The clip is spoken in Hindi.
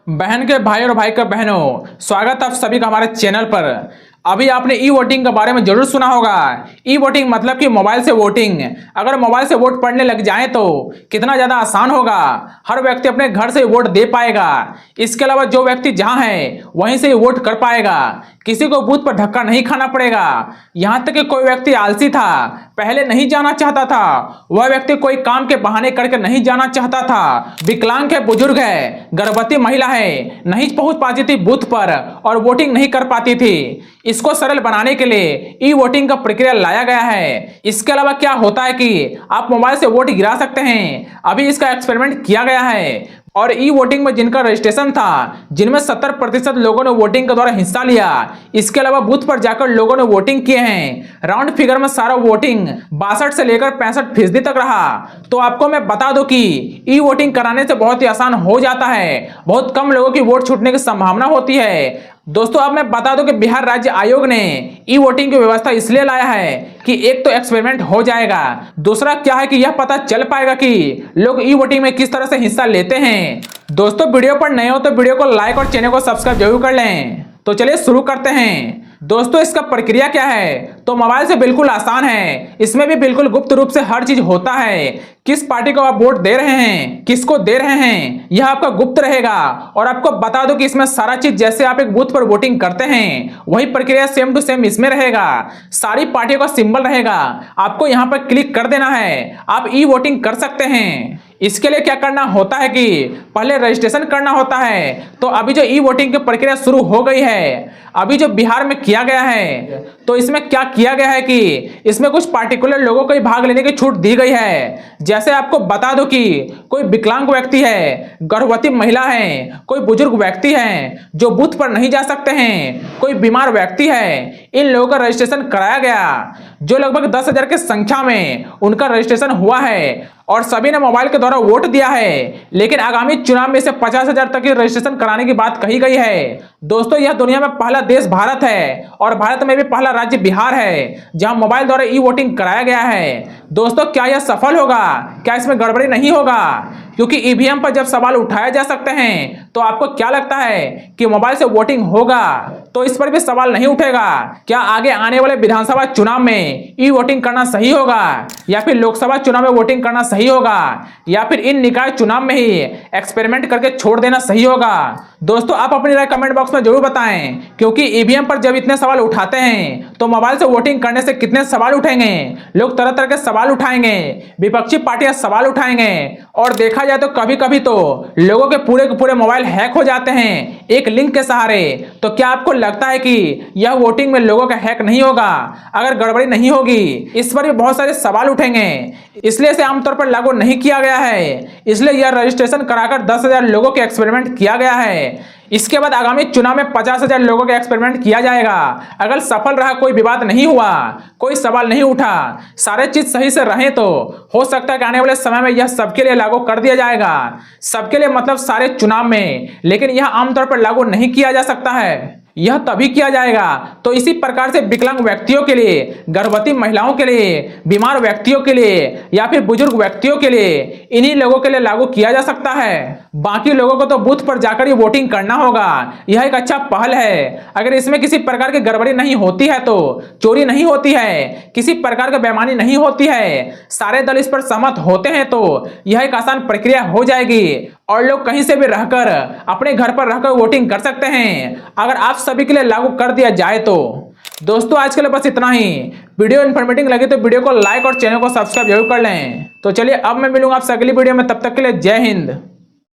बहन के भाई और भाई के बहनों, स्वागत आप सभी का हमारे चैनल पर। अभी आपने ई वोटिंग के बारे में जरूर सुना होगा। ई वोटिंग मतलब कि मोबाइल से वोटिंग। अगर मोबाइल से वोट पड़ने लग जाए तो कितना ज़्यादा आसान होगा। हर व्यक्ति अपने घर से वोट दे पाएगा। इसके अलावा जो व्यक्ति जहां है वहीं से वोट कर पाएगा। किसी को बूथ पर धक्का नहीं खाना पड़ेगा। यहाँ तक कि कोई व्यक्ति आलसी था, पहले नहीं जाना चाहता था, वह व्यक्ति कोई काम के बहाने करके नहीं जाना चाहता था, विकलांग है, बुजुर्ग है, गर्भवती महिला है, नहीं पहुंच पाती थी बूथ पर और वोटिंग नहीं कर पाती थी। इसको सरल बनाने के लिए ई वोटिंग का प्रक्रिया लाया गया है। इसके अलावा क्या होता है कि आप मोबाइल से वोट गिरा सकते हैं। अभी इसका एक्सपेरिमेंट किया गया है और ई वोटिंग में जिनका रजिस्ट्रेशन था, जिनमें 70% लोगों ने वोटिंग के द्वारा हिस्सा लिया। इसके अलावा बूथ पर जाकर लोगों ने वोटिंग किए हैं। राउंड फिगर में सारा वोटिंग 62 से लेकर 65% तक रहा। तो आपको मैं बता दूं कि ई वोटिंग कराने से बहुत ही आसान हो जाता है। बहुत कम लोगों की वोट छूटने की संभावना होती है। दोस्तों, अब मैं बता दूं कि बिहार राज्य आयोग ने ई वोटिंग की व्यवस्था इसलिए लाया है कि एक तो एक्सपेरिमेंट हो जाएगा, दूसरा क्या है कि यह पता चल पाएगा कि लोग ई वोटिंग में किस तरह से हिस्सा लेते हैं। दोस्तों, वीडियो पर नए हो तो वीडियो को लाइक और चैनल को सब्सक्राइब जरूर कर लें। तो चलिए शुरू करते हैं। दोस्तों, इसका प्रक्रिया क्या है तो मोबाइल से बिल्कुल आसान है। इसमें भी बिल्कुल गुप्त रूप से हर चीज होता है। किस पार्टी को आप वोट दे रहे हैं, किसको दे रहे हैं, यह आपका गुप्त रहेगा। और आपको बता दो कि इसमें सारा चीज जैसे आप एक बूथ पर वोटिंग करते हैं वही प्रक्रिया सेम टू सेम इसमें रहेगा। सारी पार्टियों का सिंबल रहेगा। आपको यहाँ पर क्लिक कर देना है, आप ई वोटिंग कर सकते हैं। इसके लिए क्या करना होता है कि पहले रजिस्ट्रेशन करना होता है। तो अभी जो ई वोटिंग की प्रक्रिया शुरू हो गई है, अभी जो बिहार में किया गया है, तो इसमें क्या किया गया है कि इसमें कुछ पार्टिकुलर लोगों को ही भाग लेने की छूट दी गई है। जैसे आपको बता दो कि कोई विकलांग व्यक्ति है, गर्भवती महिला है, कोई बुजुर्ग व्यक्ति है जो बूथ पर नहीं जा सकते हैं, कोई बीमार व्यक्ति है, इन लोगों का रजिस्ट्रेशन कराया गया। जो लगभग 10,000 की संख्या में उनका रजिस्ट्रेशन हुआ है और सभी ने मोबाइल के द्वारा वोट दिया है। लेकिन आगामी चुनाव में से 50,000 तक की रजिस्ट्रेशन कराने की बात कही गई है। दोस्तों, यह दुनिया में पहला देश भारत है और भारत में भी पहला राज्य बिहार है जहां मोबाइल द्वारा ई वोटिंग कराया गया है। दोस्तों, क्या यह सफल होगा? क्या इसमें गड़बड़ी नहीं होगा? क्योंकि ईवीएम पर जब सवाल उठाए जा सकते हैं तो आपको क्या लगता है कि मोबाइल से वोटिंग होगा तो इस पर भी सवाल नहीं उठेगा। क्या आगे आने वाले विधानसभा चुनाव में ई वोटिंग करना सही होगा या फिर लोकसभा चुनाव में वोटिंग करना सही होगा या फिर इन निकाय चुनाव में ही एक्सपेरिमेंट करके छोड़ देना सही होगा? दोस्तों, आप अपनी राय कमेंट बॉक्स में जरूर बताएं। क्योंकि ईवीएम पर जब इतने सवाल उठाते हैं तो मोबाइल से वोटिंग करने से कितने सवाल उठेंगे। लोग तरह तरह के सवाल उठाएंगे, विपक्षी पार्टियां सवाल उठाएंगे और देखा जाए तो कभी कभी तो लोगों के पूरे मोबाइल हैक हो जाते हैं एक लिंक के सहारे। तो क्या आपको लगता है कि यह वोटिंग में लोगों का हैक नहीं होगा? अगर गड़बड़ी नहीं होगी, इस पर भी बहुत सारे सवाल उठेंगे। इसलिए इसे आमतौर पर लागू नहीं किया गया है। इसलिए यह रजिस्ट्रेशन कराकर 10,000 लोगों के एक्सपेरिमेंट किया गया है। इसके बाद आगामी चुनाव में 50,000 लोगों का एक्सपेरिमेंट किया जाएगा। अगर सफल रहा, कोई विवाद नहीं हुआ, कोई सवाल नहीं उठा, सारे चीज सही से रहे तो हो सकता है कि आने वाले समय में यह सबके लिए लागू कर दिया जाएगा। सबके लिए मतलब सारे चुनाव में। लेकिन यह आमतौर पर लागू नहीं किया जा सकता है। यह तभी किया जाएगा तो इसी प्रकार से विकलांग व्यक्तियों के लिए, गर्भवती महिलाओं के लिए, बीमार व्यक्तियों के लिए या फिर बुजुर्ग व्यक्तियों के लिए, इन्हीं लोगों के लिए लागू किया जा सकता है। बाकी लोगों को तो बूथ पर जाकर ही वोटिंग करना होगा। यह एक अच्छा पहल है। अगर इसमें किसी प्रकार की गड़बड़ी नहीं होती है, तो चोरी नहीं होती है, किसी प्रकार की बेईमानी नहीं होती है, सारे दल इस पर सहमत होते हैं तो यह एक आसान प्रक्रिया हो जाएगी और लोग कहीं से भी रहकर, अपने घर पर रहकर वोटिंग कर सकते हैं अगर आप सभी के लिए लागू कर दिया जाए तो। दोस्तों, आज के लिए बस इतना ही। वीडियो इन्फॉर्मेटिव लगे तो वीडियो को लाइक और चैनल को सब्सक्राइब जरूर कर लें। तो चलिए, अब मैं मिलूंगा आपसे अगली वीडियो में। तब तक के लिए जय हिंद।